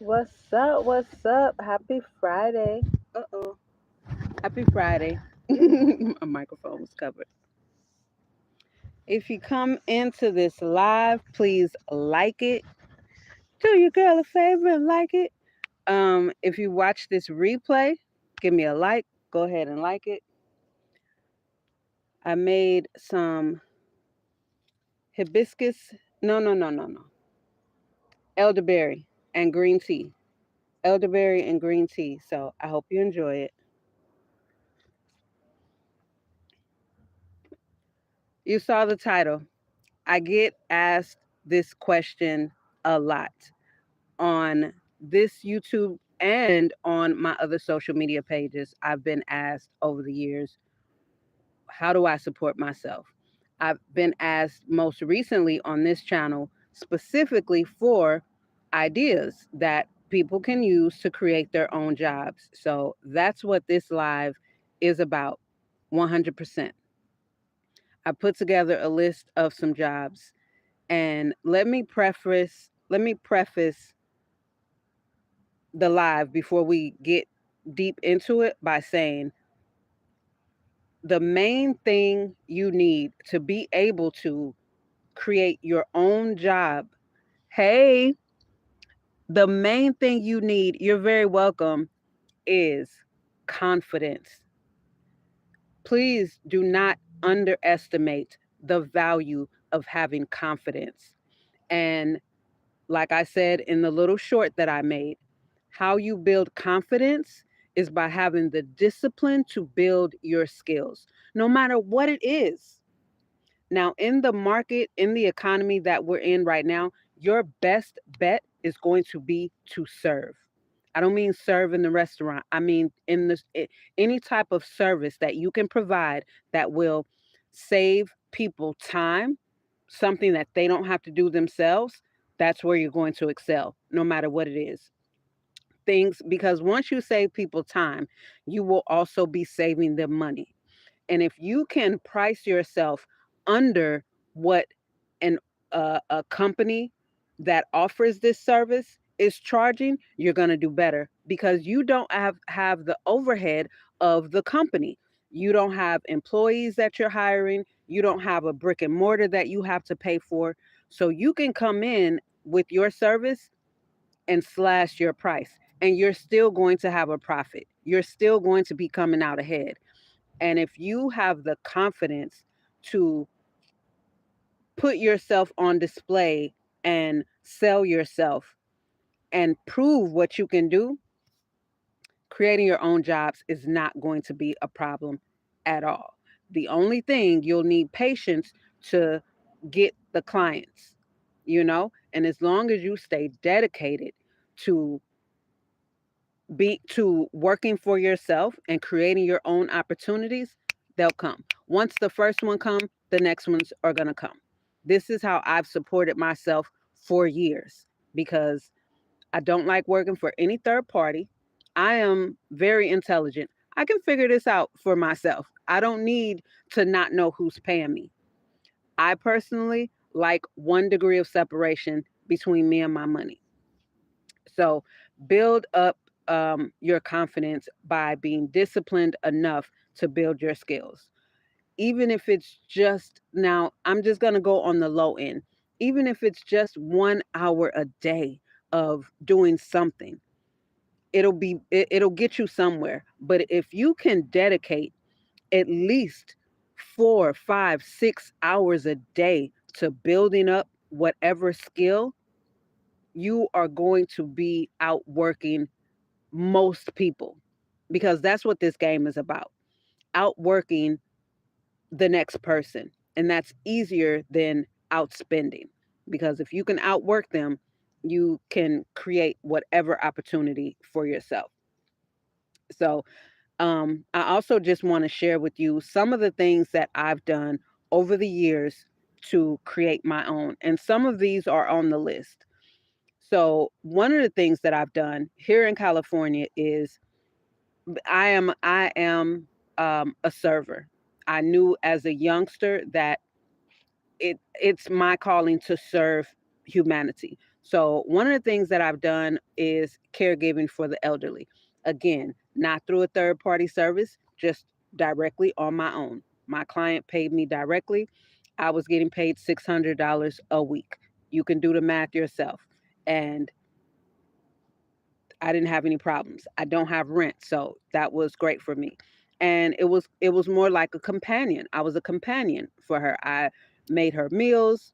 What's up? What's up? Happy Friday. Uh-oh. Happy Friday. A microphone was covered. If you come into this live, please like it. Do your girl a favor and like it. If you watch this replay, give me a like. Go ahead and like it. I made some hibiscus. No. Elderberry and green tea. Elderberry and green tea. So I hope you enjoy it. You saw the title. I get asked this question a lot on this YouTube and on my other social media pages. I've been asked over the years, how do I support myself? I've been asked most recently on this channel specifically for ideas that people can use to create their own jobs. So that's what this live is about 100%. I put together a list of some jobs, and let me preface the live before we get deep into it by saying the main thing you need to be able to create your own job. Hey, the main thing you need, you're very welcome, is confidence. Please do not underestimate the value of having confidence. And like I said in the little short that I made, how you build confidence is by having the discipline to build your skills, no matter what it is. Now, in the market, in the economy that we're in right now, your best bet is going to be to serve. I don't mean serve in the restaurant. I mean in any type of service that you can provide that will save people time, something that they don't have to do themselves. That's where you're going to excel, no matter what it is. Things, because once you save people time, you will also be saving them money. And if you can price yourself under what an a company that offers this service is charging, you're going to do better because you don't have the overhead of the company. You don't have employees that you're hiring. You don't have a brick and mortar that you have to pay for. So you can come in with your service and slash your price, and you're still going to have a profit. You're still going to be coming out ahead. And if you have the confidence to put yourself on display and sell yourself and prove what you can do, creating your own jobs is not going to be a problem at all. The only thing you'll need patience to get the clients, and as long as you stay dedicated to to working for yourself and creating your own opportunities, they'll come. Once the first one come, the next ones are going to come. This is how I've supported myself for years because I don't like working for any third party. I am very intelligent. I can figure this out for myself. I don't need to not know who's paying me. I personally like 1 degree of separation between me and my money. So build up your confidence by being disciplined enough to build your skills. Even if it's just, now, I'm just going to go on the low end. Even if it's just 1 hour a day of doing something, it'll get you somewhere. But if you can dedicate at least 4, 5, 6 hours a day to building up whatever skill, you are going to be outworking most people, because that's what this game is about, outworking the next person. And that's easier than outspending, because if you can outwork them, you can create whatever opportunity for yourself. So I also just want to share with you some of the things that I've done over the years to create my own, and some of these are on the list. So one of the things that I've done here in California is I am a server. I knew as a youngster that it's my calling to serve humanity, So, one of the things that I've done is caregiving for the elderly. Again, not through a third party service, just directly on my own. My client paid me directly. I was getting paid $600 a week. You can do the math yourself. And I didn't have any problems. I don't have rent, so that was great for me. And it was more like a companion. I was a companion for her. I made her meals,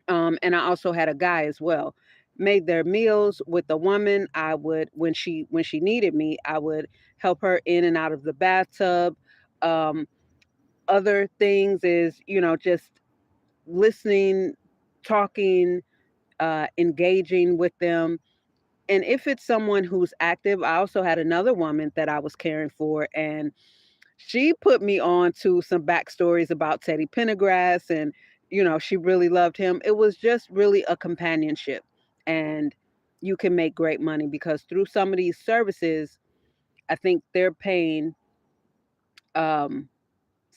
and I also had a guy as well. Made their meals with the woman. I would when she needed me, I would help her in and out of the bathtub. Um, Other things is just listening, talking, engaging with them. And if it's someone who's active, I also had another woman that I was caring for, and she put me on to some backstories about Teddy Pendergrass, and she really loved him. It was just really a companionship, and you can make great money because through some of these services, I think they're paying um,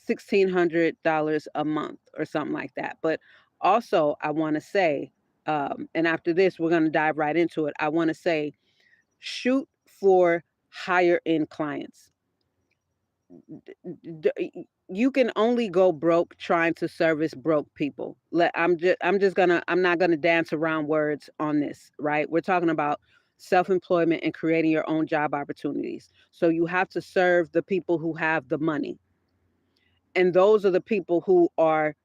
$1,600 a month or something like that. But also, I want to say, and after this, we're going to dive right into it. I want to say, shoot for higher end clients. You can only go broke trying to service broke people. I'm not gonna dance around words on this, right? We're talking about self-employment and creating your own job opportunities. So you have to serve the people who have the money. And those are the people who are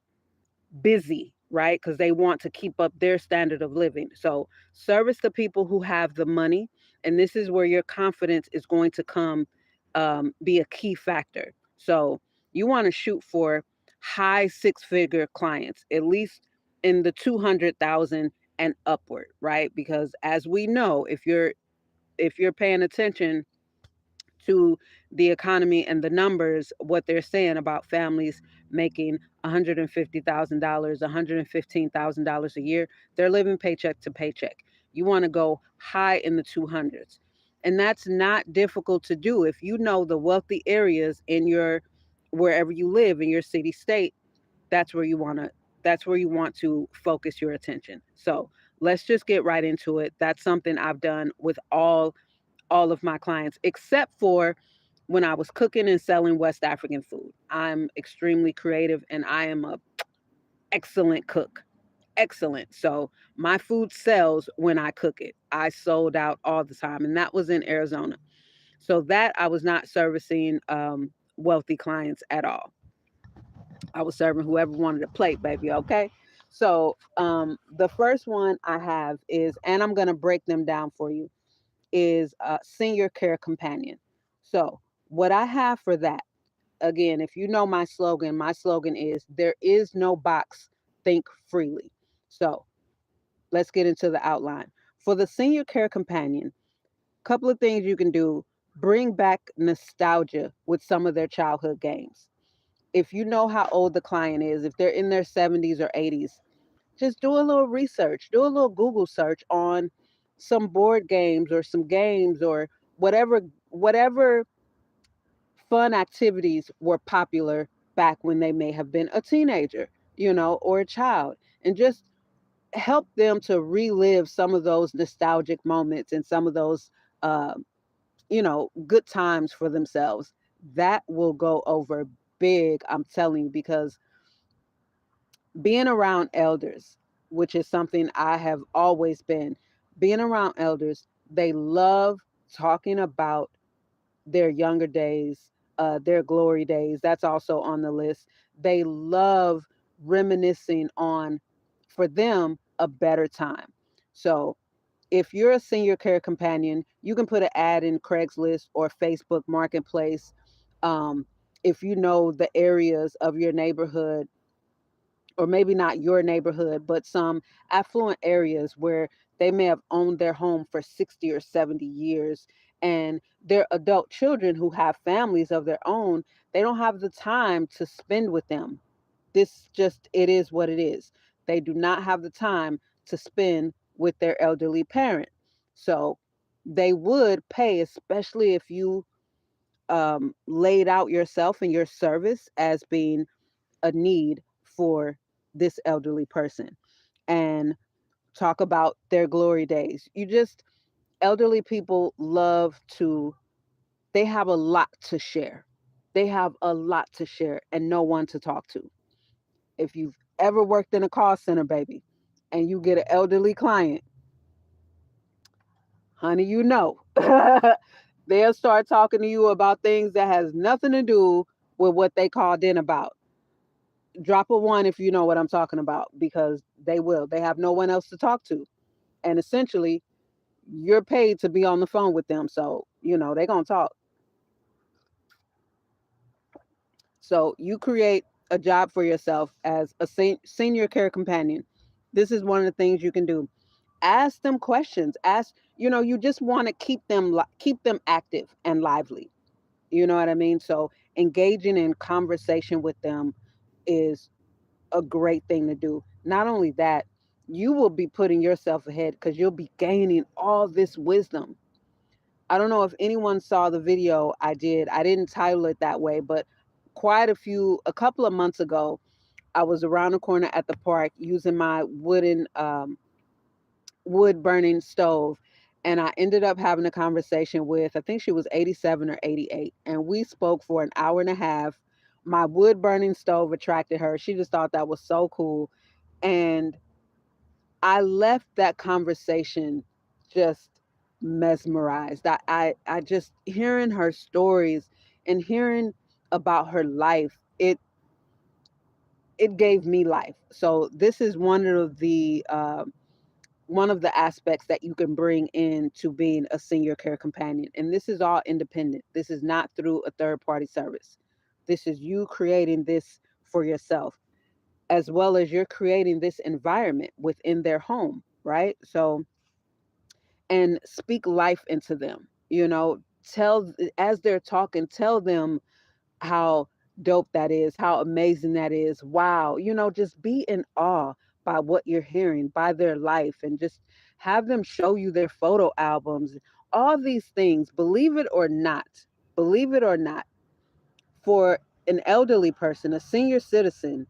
busy, right? Because they want to keep up their standard of living. So service the people who have the money, and this is where your confidence is going to come, be a key factor. So you want to shoot for high six-figure clients, at least in the 200,000 and upward, right? Because as we know, if you're paying attention to the economy and the numbers, what they're saying about families making $150,000, $115,000 a year, they're living paycheck to paycheck. You want to go high in the 200s. And that's not difficult to do if you know the wealthy areas in your wherever you live in your city state. That's where you want to focus your attention. So, let's just get right into it. That's something I've done with all of my clients, except for when I was cooking and selling West African food. I'm extremely creative and I am a excellent cook. Excellent. So my food sells when I cook it. I sold out all the time, and that was in Arizona. So that I was not servicing wealthy clients at all. I was serving whoever wanted a plate, baby. Okay. So the first one I have is, and I'm going to break them down for you, is senior care companion. So, what I have for that, again, if you know my slogan is there is no box, think freely. So, let's get into the outline. For the senior care companion, a couple of things you can do: bring back nostalgia with some of their childhood games. If you know how old the client is, if they're in their 70s or 80s, just do a little research, do a little Google search on some board games or some games or whatever fun activities were popular back when they may have been a teenager, or a child, and just help them to relive some of those nostalgic moments and some of those uh, good times for themselves. That will go over big, I'm telling you, because being around elders, which is something I have always been, being around elders, they love talking about their younger days, their glory days. That's also on the list. They love reminiscing on, for them, a better time. So if you're a senior care companion, you can put an ad in Craigslist or Facebook Marketplace. Um, if you know the areas of your neighborhood, or maybe not your neighborhood, but some affluent areas where they may have owned their home for 60 or 70 years, and their adult children who have families of their own, they don't have the time to spend with them. It is what it is. They do not have the time to spend with their elderly parent. So they would pay, especially if you laid out yourself and your service as being a need for this elderly person. And talk about their glory days. You just, elderly people love to, they have a lot to share. They have a lot to share and no one to talk to. If you've ever worked in a call center, baby, and you get an elderly client, honey, you know, they'll start talking to you about things that has nothing to do with what they called in about. Drop a one if you know what I'm talking about, because they will. They have no one else to talk to. And essentially, you're paid to be on the phone with them. So, they're going to talk. So, you create a job for yourself as a senior care companion. This is one of the things you can do. Ask them questions. You just want to keep them active and lively. You know what I mean? So, engaging in conversation with them is a great thing to do. Not only that, you will be putting yourself ahead because you'll be gaining all this wisdom. I don't know if anyone saw the video I did. I didn't title it that way, but a couple of months ago, I was around the corner at the park using my wood burning stove. And I ended up having a conversation with, I think she was 87 or 88. And we spoke for an hour and a half. My wood burning stove attracted her. She just thought that was so cool. And I left that conversation just mesmerized. I just, hearing her stories and hearing about her life, it gave me life. So this is one of the aspects that you can bring into being a senior care companion. And this is all independent. This is not through a third party service. This is you creating this for yourself, as well as you're creating this environment within their home, right? So, and speak life into them, tell, as they're talking, tell them how dope that is, how amazing that is. Wow. Just be in awe by what you're hearing, by their life, and just have them show you their photo albums, all these things. Believe it or not, for an elderly person, a senior citizen,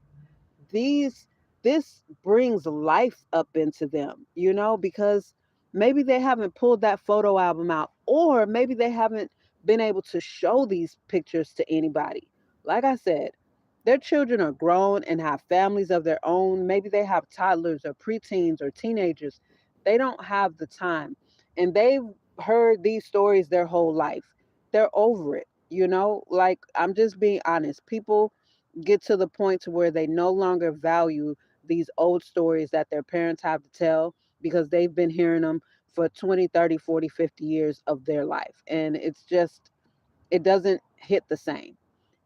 these this brings life up into them, because maybe they haven't pulled that photo album out, or maybe they haven't been able to show these pictures to anybody. Like I said, their children are grown and have families of their own. Maybe they have toddlers or preteens or teenagers. They don't have the time, and they've heard these stories their whole life. They're over it, like, I'm just being honest. People get to the point to where they no longer value these old stories that their parents have to tell, because they've been hearing them for 20, 30, 40, 50 years of their life. And it's just, it doesn't hit the same.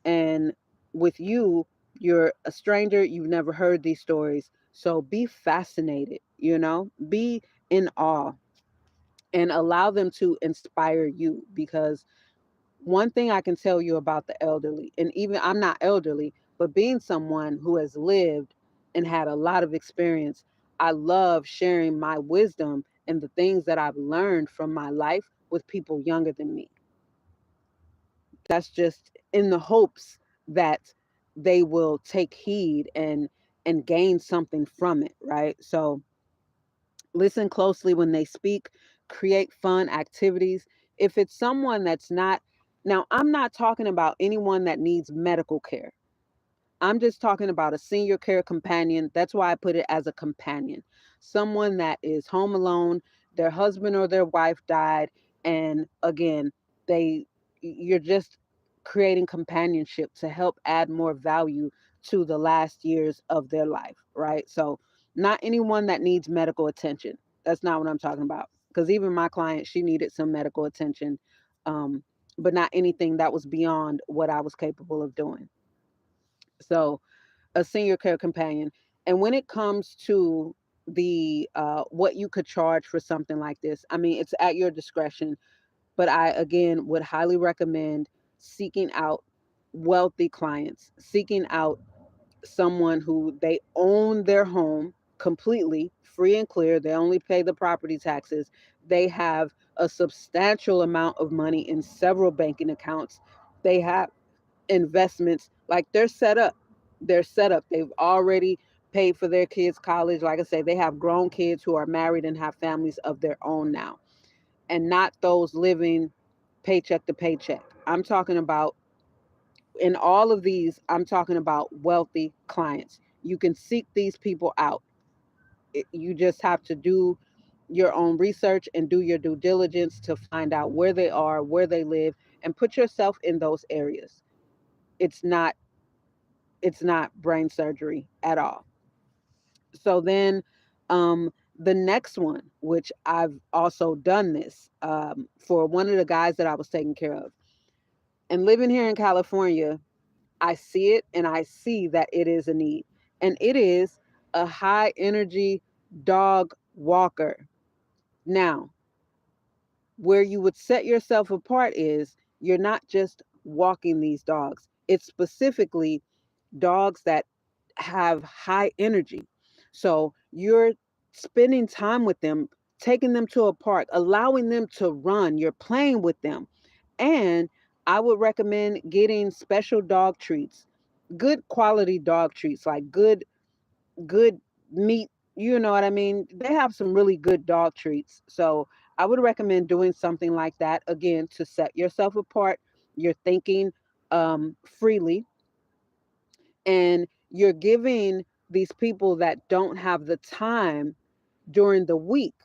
And with you, you're a stranger, you've never heard these stories. So be fascinated, be in awe, and allow them to inspire you. Because one thing I can tell you about the elderly, and even I'm not elderly, but being someone who has lived and had a lot of experience, I love sharing my wisdom and the things that I've learned from my life with people younger than me. That's just in the hopes that they will take heed and gain something from it, right? So listen closely when they speak, create fun activities. If it's someone that's not, now I'm not talking about anyone that needs medical care. I'm just talking about a senior care companion. That's why I put it as a companion. Someone that is home alone, their husband or their wife died, and again, they you're just creating companionship to help add more value to the last years of their life, right? So, not anyone that needs medical attention. That's not what I'm talking about. Because even my client, she needed some medical attention, um, but not anything that was beyond what I was capable of doing. So, a senior care companion. And when it comes to the what you could charge for something like this, I mean, it's at your discretion. But I again would highly recommend seeking out wealthy clients, seeking out someone who they own their home completely free and clear. They only pay the property taxes. They have a substantial amount of money in several banking accounts. They have investments, like they're set up. They've already paid for their kids' college. Like I say, they have grown kids who are married and have families of their own now, and not those living paycheck to paycheck. I'm talking about, in all of these, I'm talking about wealthy clients. You can seek these people out. You just have to do your own research and do your due diligence to find out where they are, where they live, and put yourself in those areas. It's not it's not brain surgery at all. So then, the next one, which I've also done this, for one of the guys that I was taking care of, and living here in California, I see it and I see that it is a need, and it is a high energy dog walker. Now, where you would set yourself apart is you're not just walking these dogs. It's specifically dogs that have high energy. So you're spending time with them, taking them to a park, allowing them to run, you're playing with them. And I would recommend getting special dog treats, good quality dog treats, like good meat. You know what I mean? They have some really good dog treats. So I would recommend doing something like that again to set yourself apart. You're thinking freely, and you're giving these people that don't have the time during the week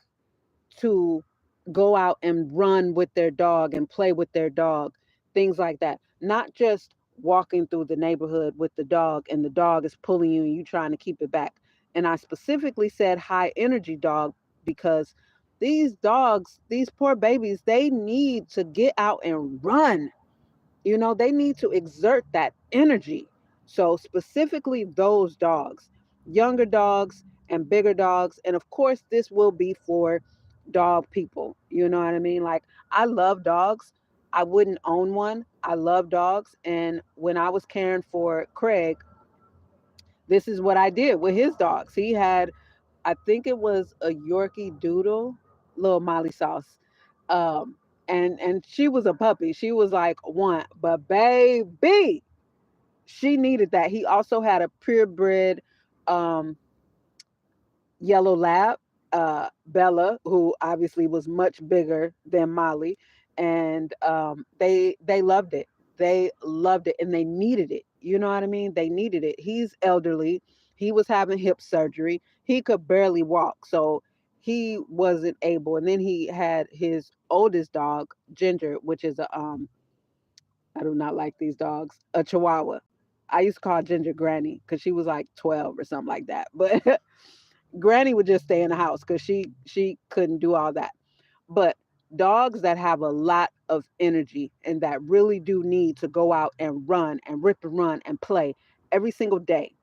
to go out and run with their dog and play with their dog, things like that. Not just walking through the neighborhood with the dog and the dog is pulling you and you trying to keep it back. And I specifically said high energy dog because these dogs, these poor babies, they need to get out and run. They need to exert that energy. So, specifically, those dogs, younger dogs and bigger dogs. And of course, this will be for dog people. You know what I mean? Like, I love dogs. I wouldn't own one. I love dogs. And when I was caring for Craig, this is what I did with his dogs. He had, I think it was a Yorkie Doodle, little Molly Sauce. Um, and she was a puppy. She was like one, but baby, she needed that. He also had a purebred um yellow lab, Bella, who obviously was much bigger than Molly, and they loved it. They loved it, and they needed it. You know what I mean? They needed it. He's elderly. He was having hip surgery. He could barely walk, so he wasn't able. And then he had his oldest dog, Ginger, which is a I do not like these dogs, a Chihuahua. I used to call Ginger Granny because she was like 12 or something like that. But Granny would just stay in the house because she couldn't do all that. But dogs that have a lot of energy and that really do need to go out and run and rip and run and play every single day.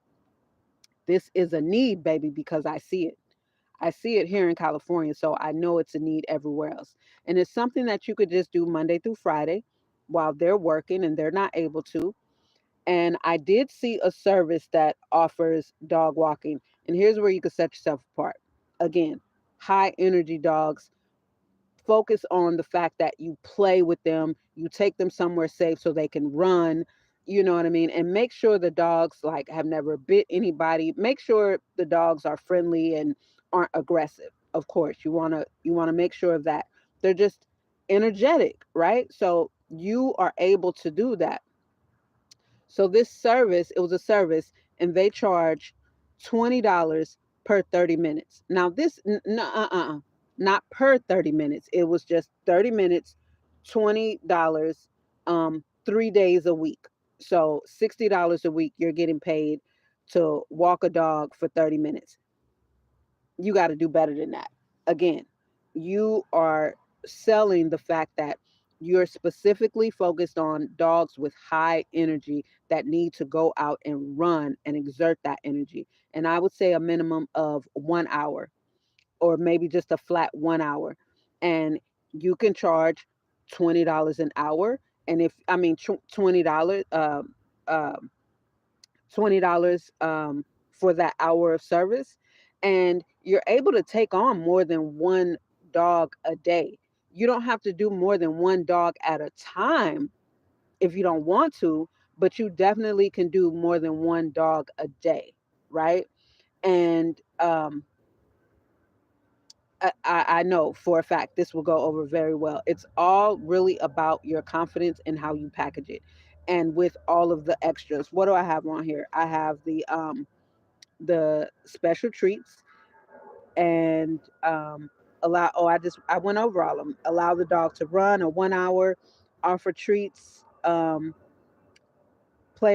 This is a need, baby, because I see it. I see it here in California, so I know it's a need everywhere else. And it's something that you could just do Monday through Friday while they're working and they're not able to. And I did see a service that offers dog walking. And here's where you can set yourself apart. Again, high energy dogs, focus on the fact that you play with them, you take them somewhere safe so they can run, you know what I mean? And make sure the dogs like have never bit anybody. Make sure the dogs are friendly and aren't aggressive. Of course, you want to make sure of that. They're just energetic, right? So you are able to do that. So this service, it was a service, and they charge $20 per 30 minutes. Now this, not per 30 minutes. It was just 30 minutes, $20, 3 days a week. So $60 a week you're getting paid to walk a dog for 30 minutes. You got to do better than that. Again, you are selling the fact that you're specifically focused on dogs with high energy that need to go out and run and exert that energy. And I would say a minimum of 1 hour or maybe just a flat 1 hour. And you can charge $20 an hour. And if, I mean, $20, um, $20 for that hour of service, and you're able to take on more than one dog a day. You don't have to do more than one dog at a time if you don't want to, but you definitely can do more than one dog a day, right? And I know for a fact this will go over very well. It's all really about your confidence and how you package it. And with all of the extras, what do I have on here? I have the special treats and allow. Oh, I went over all of them. Allow the dog to run a 1 hour, offer treats, play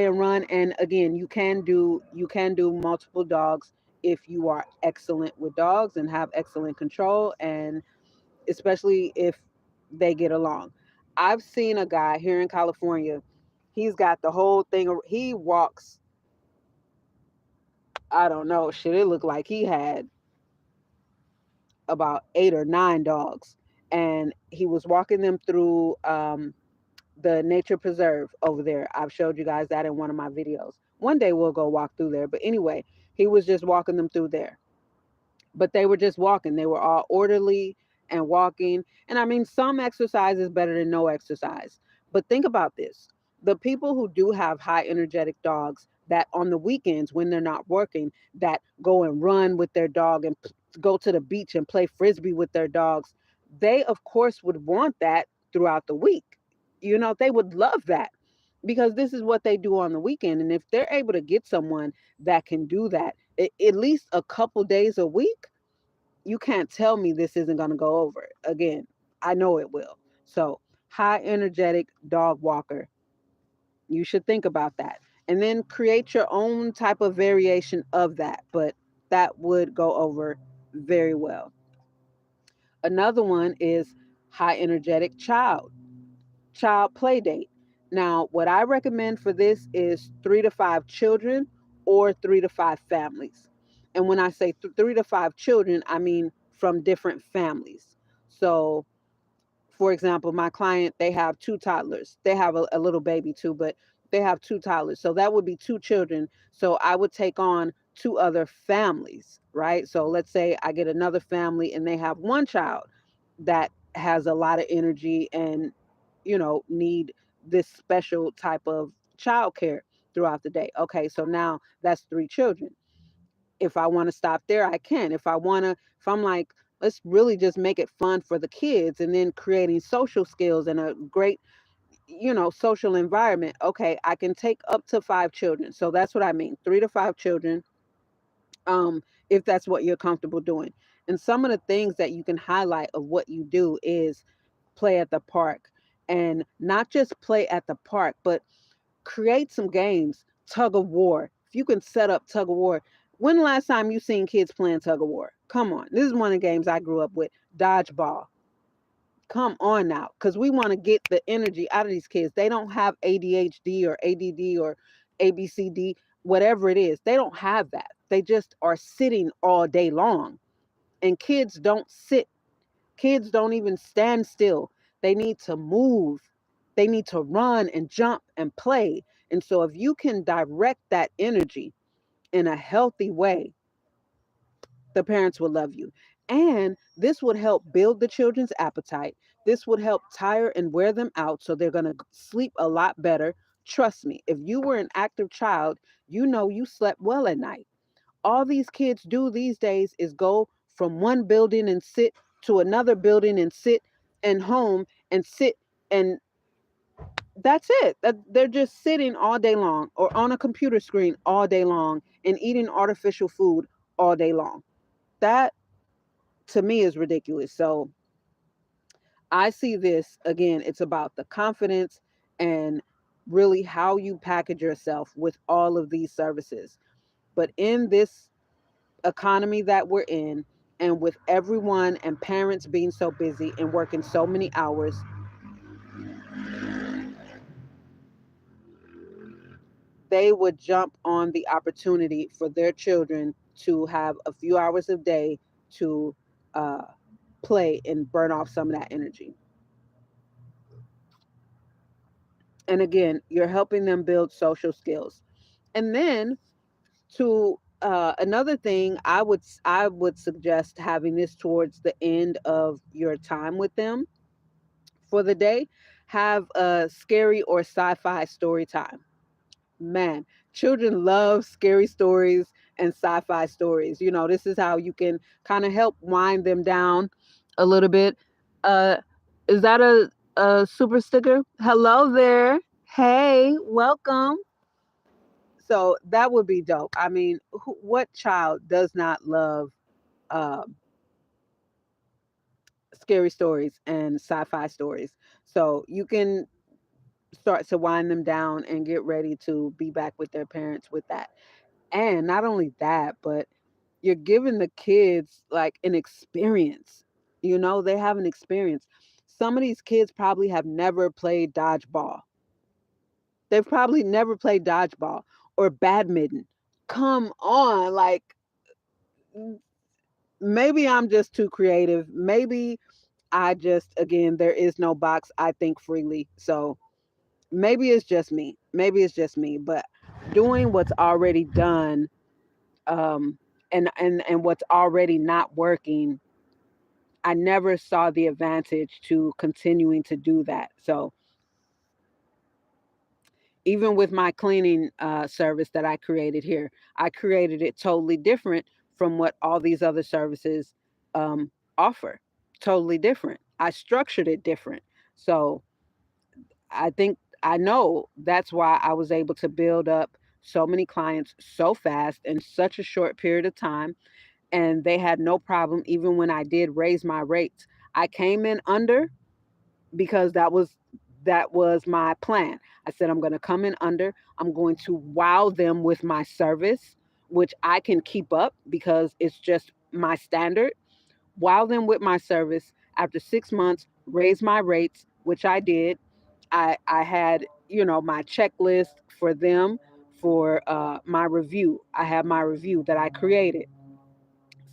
and run. And again, you can do multiple dogs if you are excellent with dogs and have excellent control, and especially if they get along. I've seen a guy here in California. He's got the whole thing. He walks. I don't know. Shit, it looked like he had about 8 or 9 dogs, and he was walking them through the nature preserve over there. I've showed you guys that in one of my videos. One day we'll go walk through there. But anyway, he was just walking them through there, but they were just walking. They were all orderly and walking. And I mean, some exercise is better than no exercise. But think about this: the people who do have high energetic dogs that on the weekends when they're not working, that go and run with their dog and go to the beach and play frisbee with their dogs, they of course would want that throughout the week. They would love that because this is what they do on the weekend. And if they're able to get someone that can do that at least a couple days a week, you can't tell me this isn't going to go over. Again, I know it will. So, high energetic dog walker, you should think about that. And then create your own type of variation of that. But that would go over very well. Another one is high energetic child play date. Now, what I recommend for this is 3 to 5 children or 3 to 5 families. And when I say 3 to 5 children, I mean from different families. So, for example, my client, they have 2 toddlers. They have a little baby too, but they have 2 toddlers. So that would be 2 children. So I would take on 2 other families, right? So let's say I get another family and they have one child that has a lot of energy and, need this special type of childcare throughout the day. Okay, so now that's 3 children. If I want to stop there, I can. If I'm like, let's really just make it fun for the kids and then creating social skills and a great, social environment. Okay, I can take up to 5 children. So that's what I mean. 3 to 5 children, if that's what you're comfortable doing. And some of the things that you can highlight of what you do is play at the park, and not just play at the park, but create some games. Tug of war. If you can set up tug of war. When the last time you seen kids playing tug of war? Come on. This is one of the games I grew up with. Dodgeball. Come on now. Because we want to get the energy out of these kids. They don't have ADHD or ADD or ABCD, whatever it is. They don't have that. They just are sitting all day long. And kids don't sit. Kids don't even stand still. They need to move. They need to run and jump and play. And so, if you can direct that energy in a healthy way, the parents will love you. And this would help build the children's appetite. This would help tire and wear them out so they're going to sleep a lot better. Trust me, if you were an active child, you know you slept well at night. All these kids do these days is go from one building and sit to another building and sit and home and sit, and that's it. They're just sitting all day long or on a computer screen all day long and eating artificial food all day long. That to me is ridiculous. So I see this again, it's about the confidence and really how you package yourself with all of these services. But in this economy that we're in, and with everyone and parents being so busy and working so many hours, they would jump on the opportunity for their children to have a few hours a day to uh, play and burn off some of that energy. And again, you're helping them build social skills. And then to another thing, I would suggest having this towards the end of your time with them for the day. Have a scary or sci-fi story time. Man, children love scary stories. and sci-fi stories. This is how you can kind of help wind them down a little bit. Uh, is that a super sticker? Hello there. Hey, welcome. So that would be dope. I mean, what child does not love um, scary stories and sci-fi stories? So you can start to wind them down and get ready to be back with their parents with that. And not only that, but you're giving the kids like an experience. They have an experience. Some of these kids probably have never played dodgeball. They've probably never played dodgeball or badminton. Come on, like maybe I'm just too creative. Maybe I just, again, there is no box. I think freely. So maybe it's just me. Maybe it's just me. But doing what's already done, um, and what's already not working, I never saw the advantage to continuing to do that. So even with my cleaning service that I created here, I created it totally different from what all these other services um, offer. Totally different. I structured it different. So I think I know that's why I was able to build up so many clients so fast in such a short period of time. And they had no problem, even when I did raise my rates. I came in under because that was my plan. I said I'm going to come in under. I'm going to wow them with my service, which I can keep up because it's just my standard. Wow them with my service. After 6 months, raise my rates, which I did. I had my checklist for them for my review. I have my review that I created.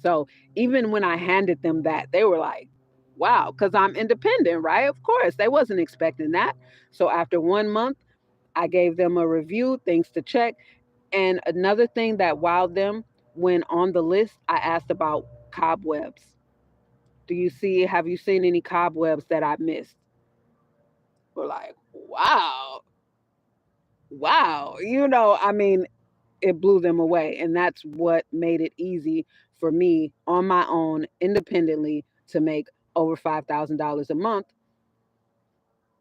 So even when I handed them that, they were like, wow, because I'm independent, right? Of course, they wasn't expecting that. So after 1 month, I gave them a review, things to check. And another thing that wowed them, when on the list, I asked about cobwebs. Have you seen any cobwebs that I missed? We're like, wow, wow. I mean, it blew them away. And that's what made it easy for me on my own, independently, to make over $5,000 a month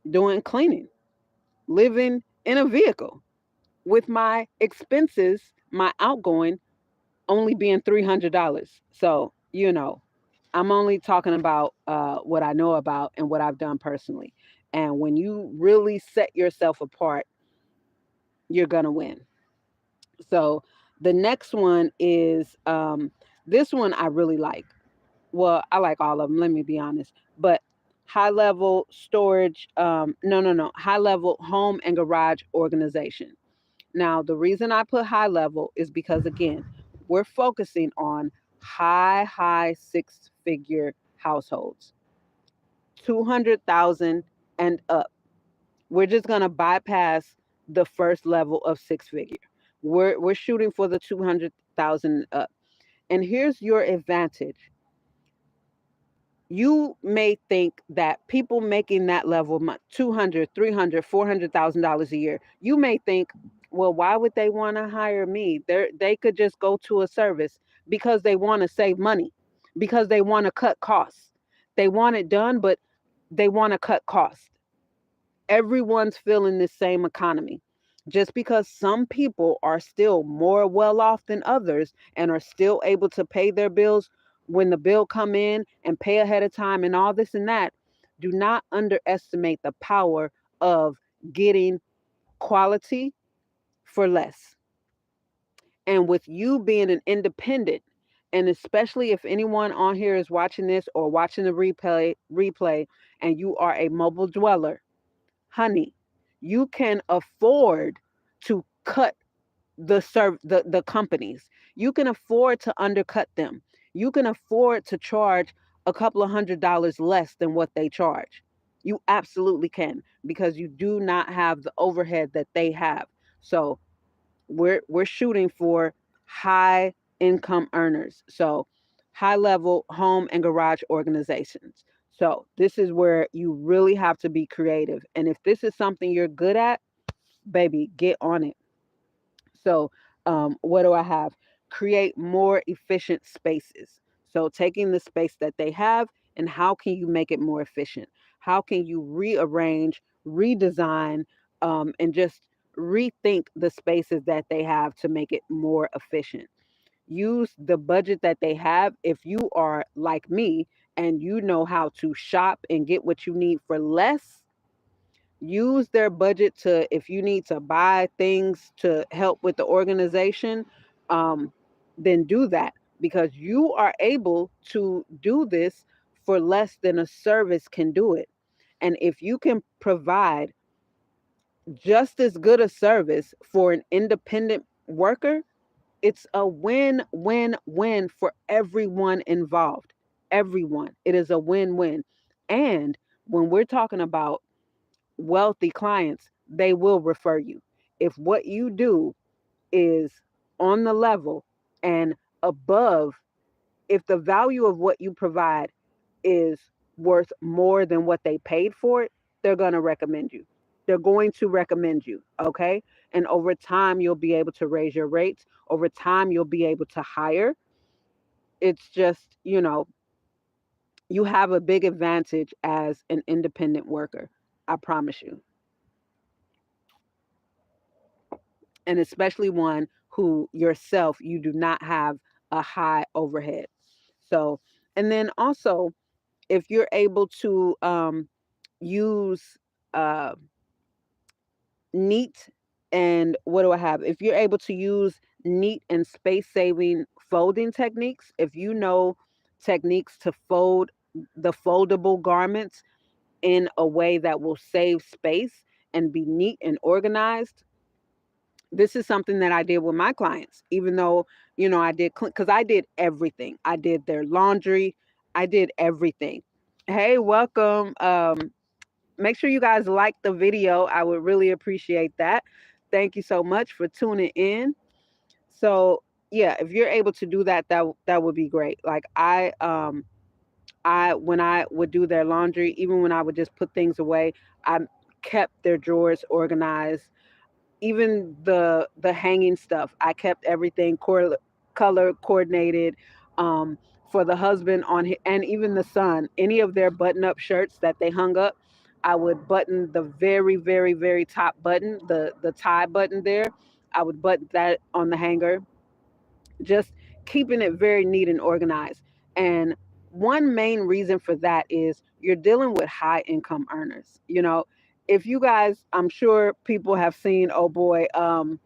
doing cleaning, living in a vehicle with my expenses, my outgoing only being $300. So, I'm only talking about what I know about and what I've done personally. And when you really set yourself apart, you're going to win. So the next one is this one I really like. Well, I like all of them, let me be honest. But high level storage, no, high level home and garage organization. Now, the reason I put high level is because, again, we're focusing on high six-figure households, 200,000 and up. We're just going to bypass the first level of six figure. We're shooting for the 200,000 up. And here's your advantage. You may think that people making that level of 200, 300, $400,000 a year, you may think, well, why would they want to hire me? They could just go to a service because they want to save money, because they want to cut costs. They want it done, but they want to cut costs. Everyone's feeling the same economy. Just because some people are still more well off than others and are still able to pay their bills when the bill come in and pay ahead of time and all this and that, do not underestimate the power of getting quality for less. And with you being an independent, and especially if anyone on here is watching this or watching the replay and you are a mobile dweller, honey, you can afford to cut the companies. You can afford to undercut them. You can afford to charge a couple of $100 less than what they charge. You absolutely can, because you do not have the overhead that they have. So we're shooting for high income earners. So high level home and garage organizations. So this is where you really have to be creative. And if this is something you're good at, baby, get on it. So what do I have? create more efficient spaces. So, taking the space that they have and how can you make it more efficient? How can you rearrange, redesign, and just rethink the spaces that they have to make it more efficient? Use the budget that they have. If you are like me and you know how to shop and get what you need for less, use their budget to, if you need to buy things to help with the organization, um, then do that, because you are able to do this for less than a service can do it. And if you can provide just as good a service for an independent worker, it's a win, win, win for everyone involved. Everyone. It is a win win. And when we're talking about wealthy clients, they will refer you. If what you do is on the level and above, if the value of what you provide is worth more than what they paid for it, they're going to recommend you. They're going to recommend you. Okay. And over time, you'll be able to raise your rates. Over time, you'll be able to hire. It's just, you have a big advantage as an independent worker. I promise you. And especially one who yourself, you do not have a high overhead. So, and then also, if you're able to use uh, neat, and what do I have? If you're able to use neat and space saving folding techniques, if you know techniques to fold the foldable garments in a way that will save space and be neat and organized, this is something that I did with my clients, even though, I did, because I did everything. I did their laundry, I did everything. Hey, welcome. Make sure you guys like the video. I would really appreciate that. Thank you so much for tuning in. So, yeah, if you're able to do that, that would be great. Like I when I would do their laundry, even when I would just put things away, I kept their drawers organized. Even the hanging stuff, I kept everything color coordinated. um for the husband and even the son, any of their button up shirts that they hung up, I would button the very, very, very top button, the tie button there. I would button that on the hanger, just keeping it very neat and organized. And one main reason for that is you're dealing with high income earners. If you guys, I'm sure people have seen, oh boy, on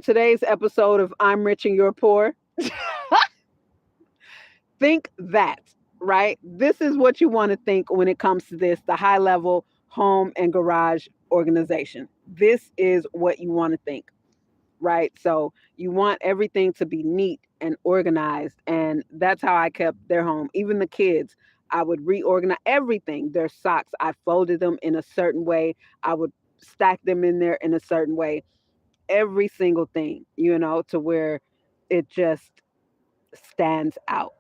today's episode of I'm Rich and You're Poor, think that, right? This is what you want to think when it comes to this, the high level home and garage organization. This is what you want to think, right? So you want everything to be neat and organized. And that's how I kept their home. Even the kids, I would reorganize everything. Their socks, I folded them in a certain way. I would stack them in there in a certain way. Every single thing, to where it just stands out.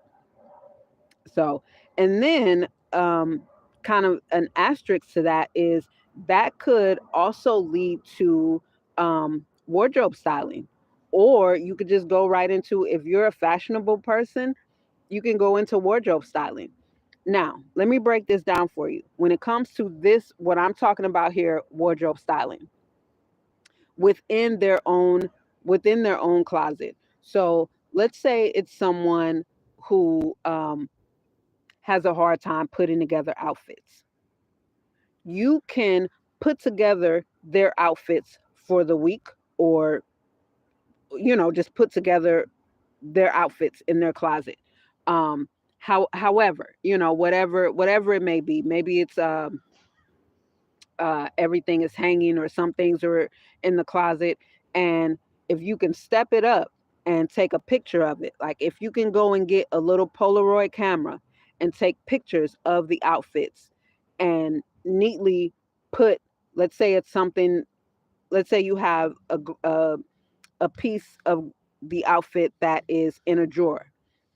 So, and then kind of an asterisk to that is that could also lead to wardrobe styling. Or you could just go right into, if you're a fashionable person, you can go into wardrobe styling. Now, let me break this down for you. When it comes to this, what I'm talking about here, wardrobe styling within their own within their own closet. So, let's say it's someone who has a hard time putting together outfits. You can put together their outfits for the week, or, just put together their outfits in their closet. However, whatever it may be, maybe it's everything is hanging or some things are in the closet. And if you can step it up and take a picture of it, like if you can go and get a little Polaroid camera and take pictures of the outfits and neatly put, let's say it's something, let's say you have a piece of the outfit that is in a drawer,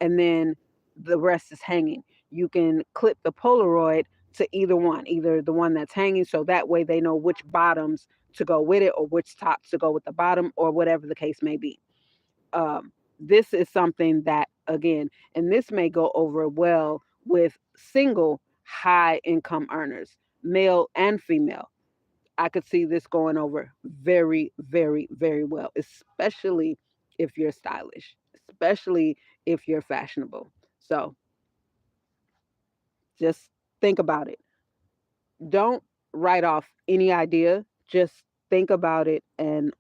and then the rest is hanging. You can clip the Polaroid to either one, either the one that's hanging, so that way they know which bottoms to go with it or which tops to go with the bottom or whatever the case may be. this is something that, again, and this may go over well with single high income earners, male and female. I could see this going over very, very, very well, especially if you're stylish, especially if you're fashionable. So just think about it. Don't write off any idea. Just think about it and,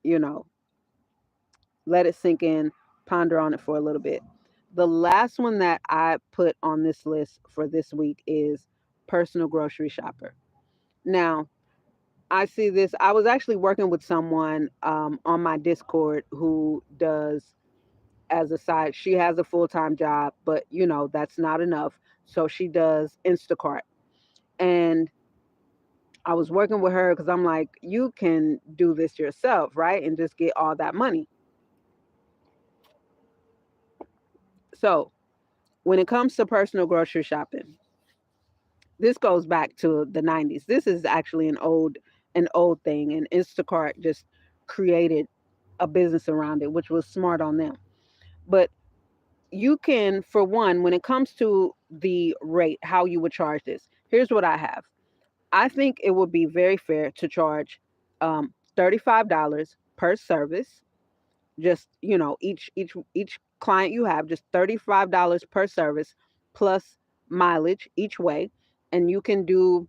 you know, let it sink in, ponder on it for a little bit. The last one that I put on this list for this week is personal grocery shopper. Now, I see this. I was actually working with someone on my Discord who does, as a side, she has a full time job, but that's not enough. So she does Instacart. And I was working with her because I'm like, you can do this yourself, right? And just get all that money. So when it comes to personal grocery shopping, this goes back to the 90s. This is actually an old thing, and Instacart just created a business around it, which was smart on them. But you can, for one, when it comes to the rate, how you would charge this, here's what I have. I think it would be very fair to charge $35 per service. Just, each client you have, just $35 per service plus mileage each way. And you can do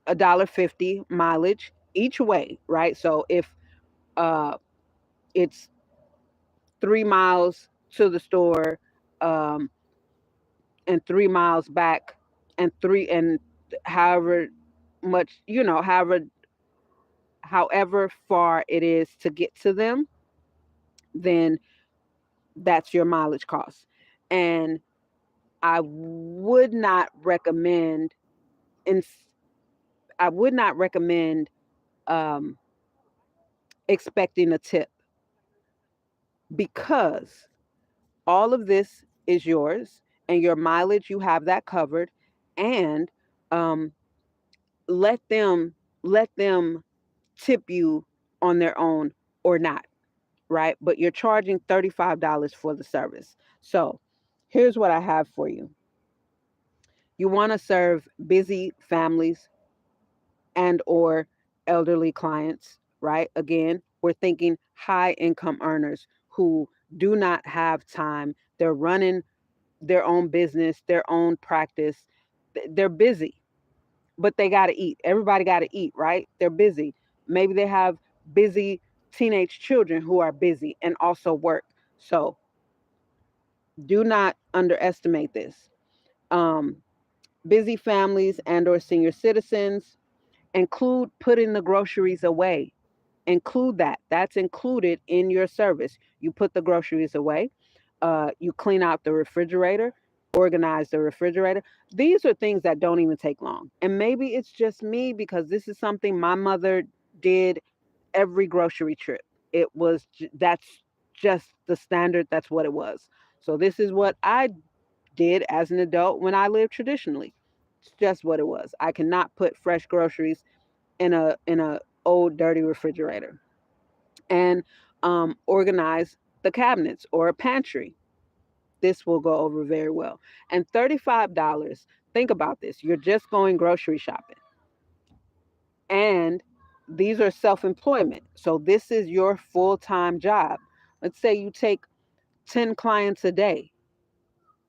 $1.50 mileage each way, right? So if uh it's 3 miles to the store, um and 3 miles back, and three, and however much, however far it is to get to them, then that's your mileage cost. And I would not recommend, and I would not recommend um expecting a tip, because all of this is yours, and your mileage, you have that covered. And um let them tip you on their own or not, right? But you're charging $35 for the service. So here's what I have for you. You want to serve busy families and or elderly clients, right? Again, we're thinking high income earners who do not have time. They're running their own business, their own practice. They're busy, but they got to eat. Everybody got to eat, right? They're busy. Maybe they have busy teenage children who are busy and also work. So do not underestimate this. Um, Busy families and or senior citizens, include putting the groceries away. Include that. That's included in your service. You put the groceries away. You clean out the refrigerator, organize the refrigerator. These are things that don't even take long. And maybe it's just me, because this is something my mother did every grocery trip. That's just the standard. That's what it was. So this is what I did as an adult when I lived traditionally. It's just what it was. I cannot put fresh groceries in a old dirty refrigerator. And organize the cabinets or a pantry. This will go over very well. And $35, think about this. You're just going grocery shopping. And these are self employment. So this is your full time job. Let's say you take 10 clients a day.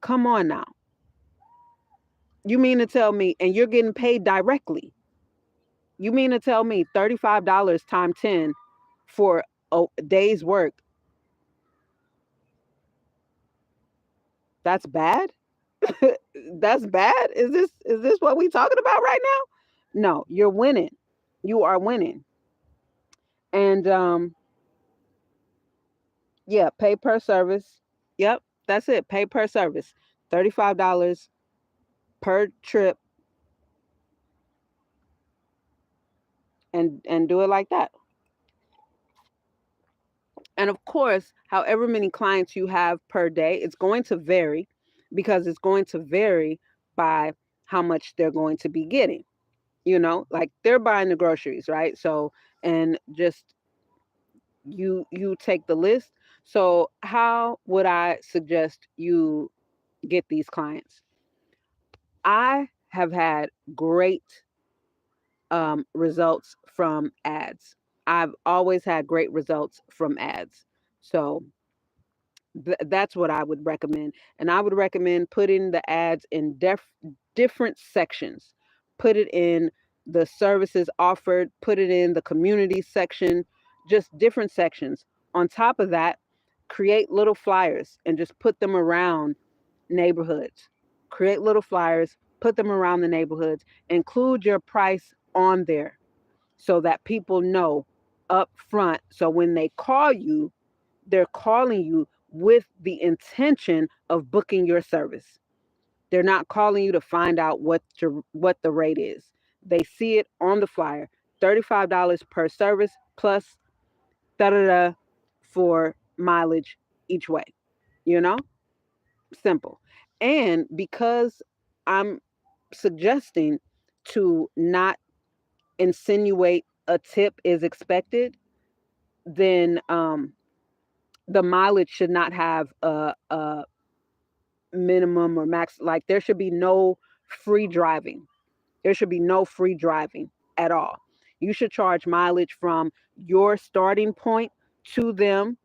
Come on now. You mean to tell me, and you're getting paid directly? You mean to tell me $35 times 10 for a day's work, that's bad? That's bad? Is this what we talking about right now? No, you're winning. You are winning. And yeah, pay per service. Yep, that's it. Pay per service. $35 per trip, and do it like that. And of course, however many clients you have per day, it's going to vary, because it's going to vary by how much they're going to be getting. Like they're buying the groceries, right? So, and just you take the list. So, how would I suggest you get these clients? I have had great results from ads. I've always had great results from ads. So, that's what I would recommend. And I would recommend putting the ads in different sections. Put it in the services offered, put it in the community section, just different sections. On top of that, create little flyers and just put them around neighborhoods. Create little flyers, put them around the neighborhoods, include your price on there so that people know up front. So when they call you, they're calling you with the intention of booking your service. They're not calling you to find out what the rate is. They see it on the flyer, $35 per service plus da da da for mileage each way. You know, simple. And because I'm suggesting to not insinuate a tip is expected, then the mileage should not have a minimum or max. Like there should be no free driving. There should be no free driving at all. You should charge mileage from your starting point to them,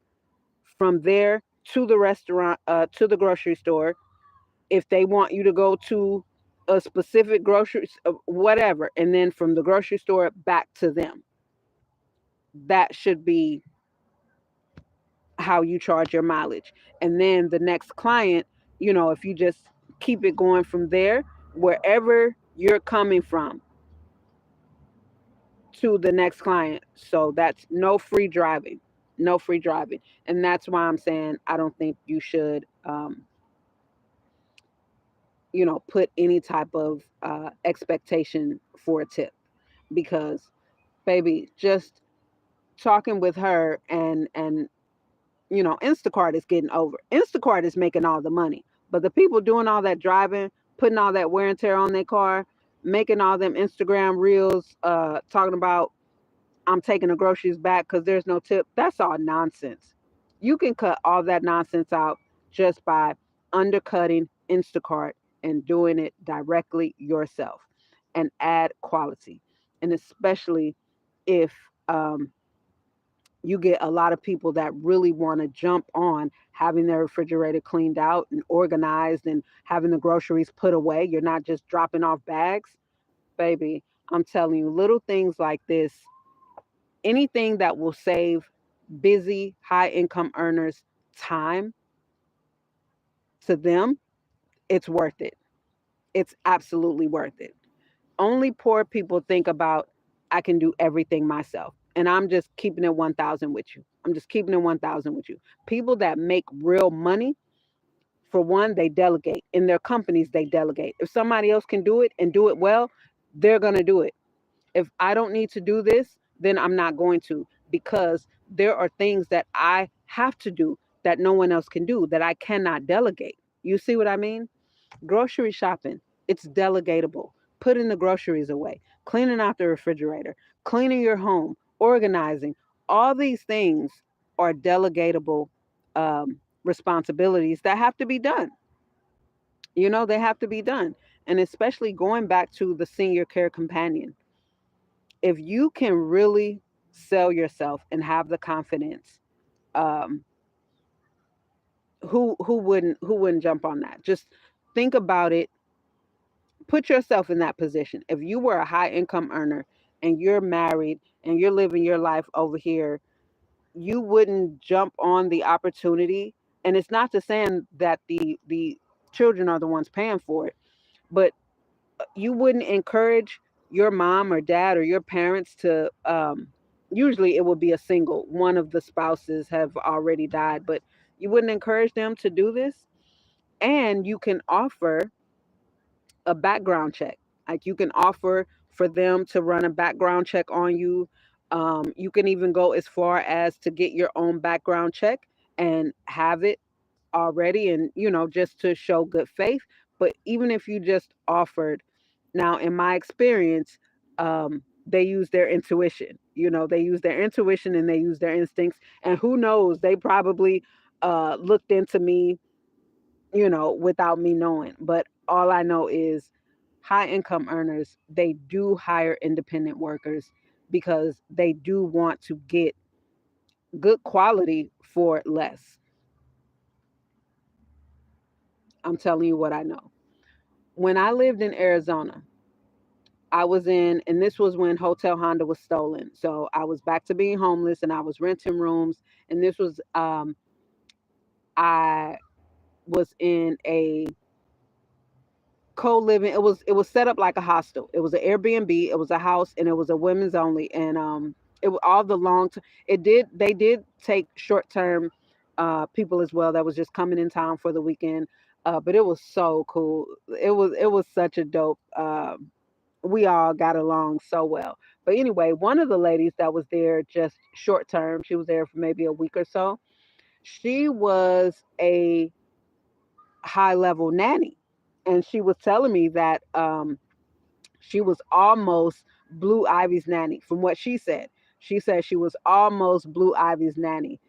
from there to the restaurant, to the grocery store. If they want you to go to a specific grocery, whatever, and then from the grocery store back to them. That should be how you charge your mileage. And then the next client, if you just keep it going from there, wherever you're coming from to the next client. So that's no free driving, no free driving. And that's why I'm saying I don't think you should, put any type of expectation for a tip because, baby, just talking with her and Instacart is getting over. Instacart is making all the money, but the people doing all that driving, putting all that wear and tear on their car, making all them Instagram reels, talking about I'm taking the groceries back because there's no tip. That's all nonsense. You can cut all that nonsense out just by undercutting Instacart and doing it directly yourself and add quality. And especially if you get a lot of people that really want to jump on having their refrigerator cleaned out and organized and having the groceries put away. You're not just dropping off bags. Baby, I'm telling you, little things like this, anything that will save busy, high income earners time to them, it's worth it. It's absolutely worth it. Only poor people think about, I can do everything myself. And I'm just keeping it 1,000 with you. I'm just keeping it 1,000 with you. People that make real money, for one, they delegate. In their companies, they delegate. If somebody else can do it and do it well, they're going to do it. If I don't need to do this, then I'm not going to, because there are things that I have to do that no one else can do that I cannot delegate. You see what I mean? Grocery shopping, it's delegatable. Putting the groceries away, cleaning out the refrigerator, cleaning your home, organizing, all these things are delegatable responsibilities that have to be done. They have to be done. And especially going back to the senior care companion, if you can really sell yourself and have the confidence, um, who wouldn't jump on that? Just think about it. Put yourself in that position. If you were a high income earner and you're married and you're living your life over here, you wouldn't jump on the opportunity. And it's not to saying that the children are the ones paying for it, but you wouldn't encourage your mom or dad or your parents to, usually it would be a single, one of the spouses have already died, but you wouldn't encourage them to do this. And you can offer a background check. Like you can offer for them to run a background check on you. You can even go as far as to get your own background check and have it already, and just to show good faith. But even if you just offered, now in my experience, they use their intuition. They use their intuition and they use their instincts. And who knows, they probably looked into me, without me knowing. But all I know is high income earners, they do hire independent workers because they do want to get good quality for less. I'm telling you what I know. When I lived in Arizona, I was in, and this was when Hotel Honda was stolen. So I was back to being homeless and I was renting rooms. And this was, I was in a co-living. It was set up like a hostel. It was an Airbnb. It was a house, and it was a women's only. And it was all the it did they did take short term people as well that was just coming in town for the weekend. But it was so cool. It was such a dope. We all got along so well. But anyway, one of the ladies that was there just short term, she was there for maybe a week or so. She was a high level nanny, and she was telling me that she was almost Blue Ivy's nanny. From what she said she was almost Blue Ivy's nanny.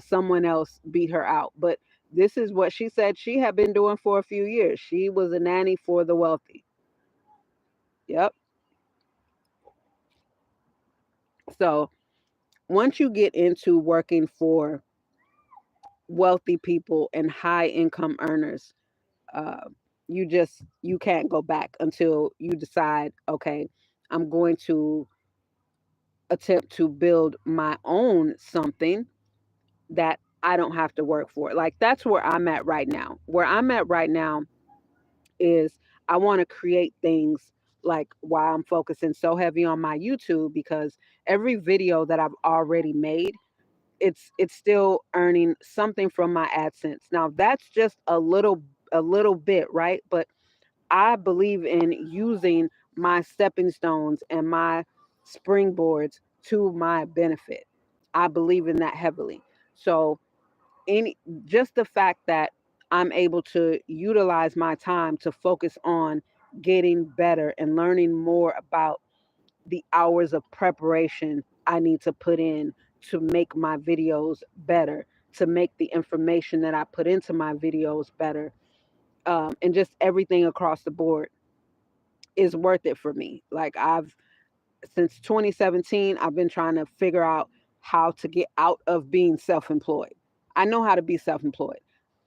Someone else beat her out, but this is what she said she had been doing for a few years. She was a nanny for the wealthy. Yep. So once you get into working for wealthy people and high income earners, uh, you can't go back until you decide, okay, I'm going to attempt to build my own something that I don't have to work for. Like that's where I'm at right now. Where I'm at right now is I want to create things, like why I'm focusing so heavy on my YouTube, because every video that I've already made, it's still earning something from my AdSense. Now that's just a little bit, right? But I believe in using my stepping stones and my springboards to my benefit. I believe in that heavily. So any just the fact that I'm able to utilize my time to focus on getting better and learning more about the hours of preparation I need to put in to make my videos better, to make the information that I put into my videos better, and just everything across the board is worth it for me. Like since 2017, I've been trying to figure out how to get out of being self-employed. I know how to be self-employed.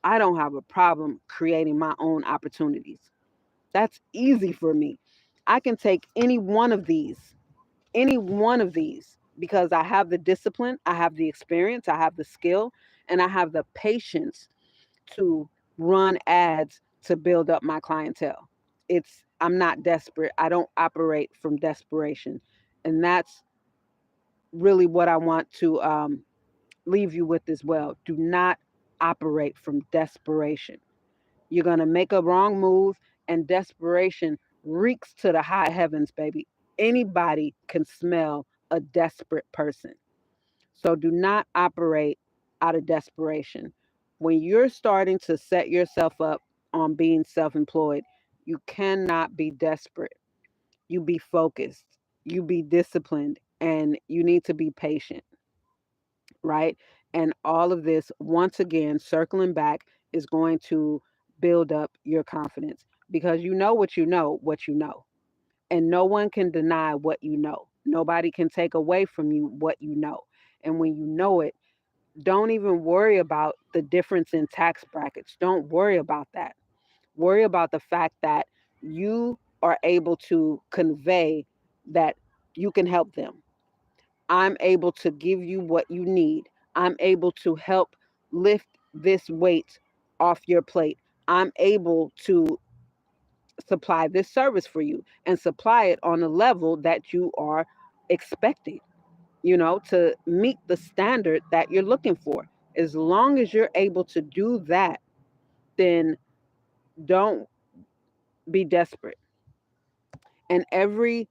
I don't have a problem creating my own opportunities. That's easy for me. I can take any one of these, because I have the discipline, I have the experience, I have the skill, and I have the patience to run ads to build up my clientele. I'm not desperate. I don't operate from desperation. And that's really what I want to leave you with as well. Do not operate from desperation. You're going to make a wrong move, and desperation reeks to the high heavens, baby. Anybody can smell a desperate person. So do not operate out of desperation. When you're starting to set yourself up on being self employed, you cannot be desperate. You be focused, you be disciplined, and you need to be patient, right? And all of this, once again, circling back, is going to build up your confidence, because you know what you know, what you know. And no one can deny what you know. Nobody can take away from you what you know. And when you know it, don't even worry about the difference in tax brackets. Don't worry about that. Worry about the fact that you are able to convey that you can help them. I'm able to give you what you need. I'm able to help lift this weight off your plate. I'm able to supply this service for you and supply it on a level that you are expecting, to meet the standard that you're looking for. As long as you're able to do that, then don't be desperate. And every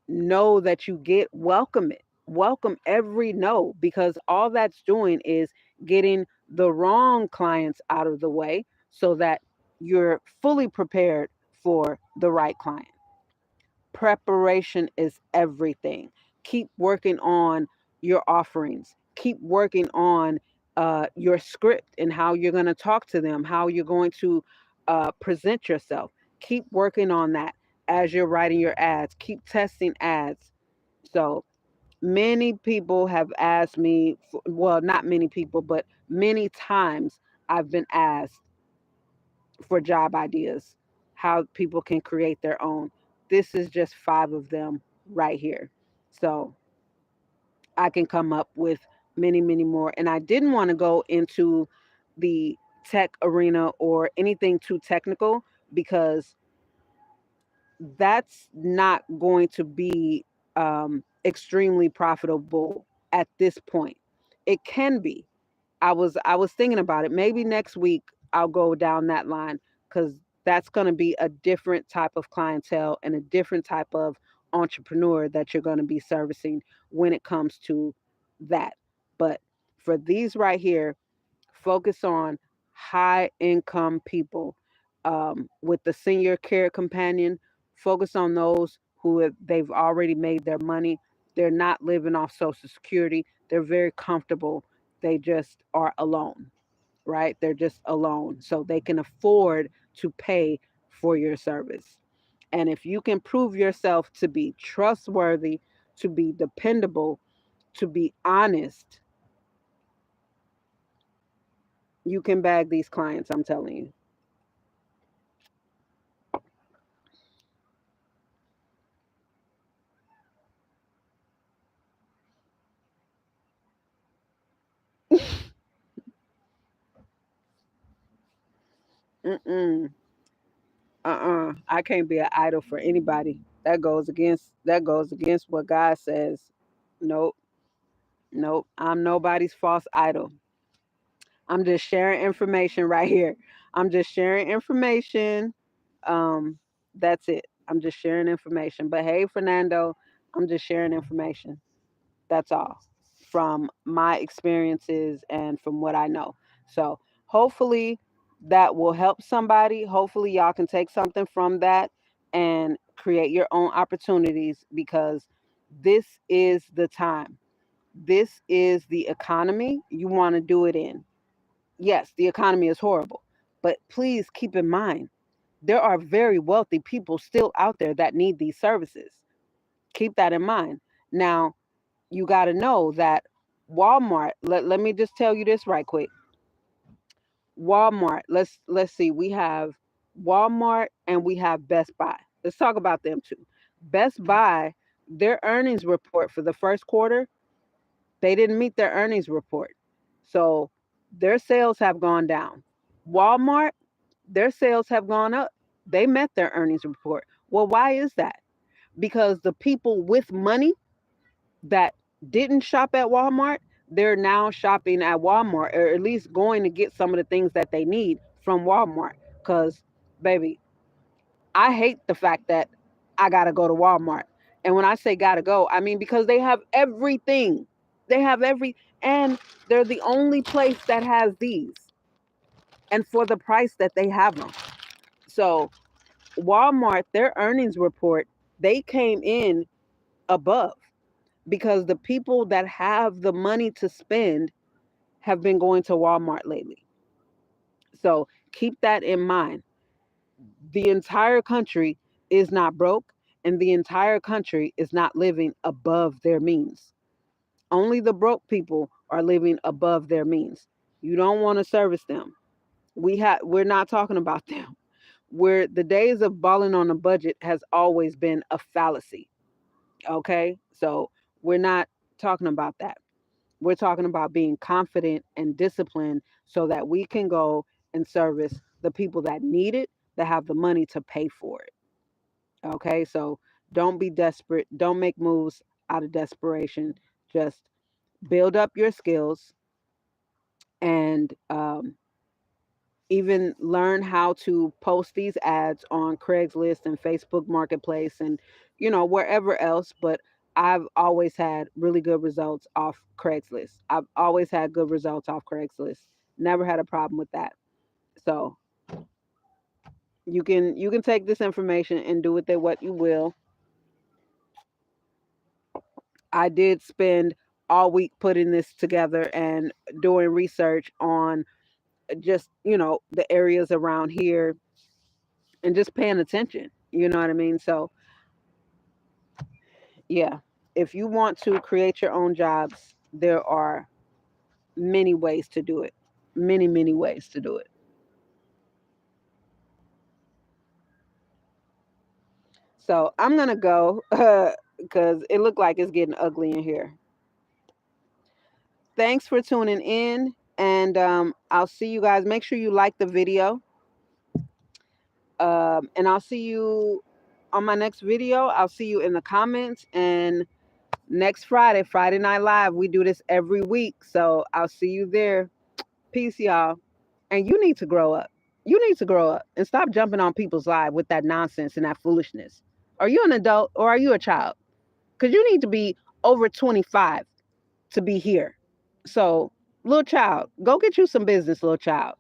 no that you get, welcome it. Welcome every no, because all that's doing is getting the wrong clients out of the way so that you're fully prepared for the right client. Preparation is everything. Keep working on your offerings. Keep working on your script and how you're going to talk to them, how you're going to present yourself. Keep working on that as you're writing your ads. Keep testing ads. So many people have asked me, well, not many people, but many times I've been asked for job ideas, how people can create their own. This is just five of them right here. So I can come up with many, many more. And I didn't want to go into the tech arena or anything too technical because that's not going to be extremely profitable at this point. It can be. I was thinking about it. Maybe next week I'll go down that line because that's going to be a different type of clientele and a different type of entrepreneur that you're going to be servicing when it comes to that. But for these right here, focus on high income people with the senior care companion. Focus on those they've already made their money. They're not living off Social Security. They're very comfortable. They just are alone, right? They're just alone. So they can afford to pay for your service. And if you can prove yourself to be trustworthy, to be dependable, to be honest, you can bag these clients, I'm telling you. Mm-mm. I can't be an idol for anybody. That goes against what God says. Nope. Nope. I'm nobody's false idol. I'm just sharing information right here. I'm just sharing information. Um, that's it. I'm just sharing information. But hey, Fernando, I'm just sharing information. That's all from my experiences and from what I know. So hopefully that will help somebody. Hopefully y'all can take something from that and create your own opportunities because this is the time. This is the economy you want to do it in. Yes, the economy is horrible, but please keep in mind there are very wealthy people still out there that need these services. Keep that in mind. Now, you got to know that Walmart, let me just tell you this right quick. Walmart, let's see. We have Walmart and we have Best Buy. Let's talk about them too. Best Buy, their earnings report for the first quarter, they didn't meet their earnings report. So their sales have gone down. Walmart, their sales have gone up. They met their earnings report. Well, why is that? Because the people with money that didn't shop at Walmart, they're now shopping at Walmart or at least going to get some of the things that they need from Walmart. Because, baby, I hate the fact that I got to go to Walmart. And when I say got to go, I mean because they have everything. They have and they're the only place that has these and for the price that they have them. So, Walmart, their earnings report, they came in above because the people that have the money to spend have been going to Walmart lately. So keep that in mind. The entire country is not broke, and the entire country is not living above their means. Only the broke people are living above their means. You don't want to service them. We're not talking about them. Where the days of balling on a budget has always been a fallacy. Okay? So we're not talking about that. We're talking about being confident and disciplined so that we can go and service the people that need it, that have the money to pay for it. Okay, so don't be desperate. Don't make moves out of desperation. Just build up your skills and even learn how to post these ads on Craigslist and Facebook Marketplace and wherever else. But I've always had really good results off Craigslist. I've always had good results off Craigslist. Never had a problem with that. So you can take this information and do with it what you will. I did spend all week putting this together and doing research on just, the areas around here and just paying attention. You know what I mean? So, yeah, if you want to create your own jobs, there are many ways to do it. Many, many ways to do it. So, I'm going to go because it looked like it's getting ugly in here. Thanks for tuning in. And I'll see you guys. Make sure you like the video. And I'll see you on my next video. I'll see you in the comments. And next Friday, Friday Night Live, we do this every week. So I'll see you there. Peace, y'all. And you need to grow up. You need to grow up and stop jumping on people's lives with that nonsense and that foolishness. Are you an adult or are you a child? Because you need to be over 25 to be here. So, little child, go get you some business, little child.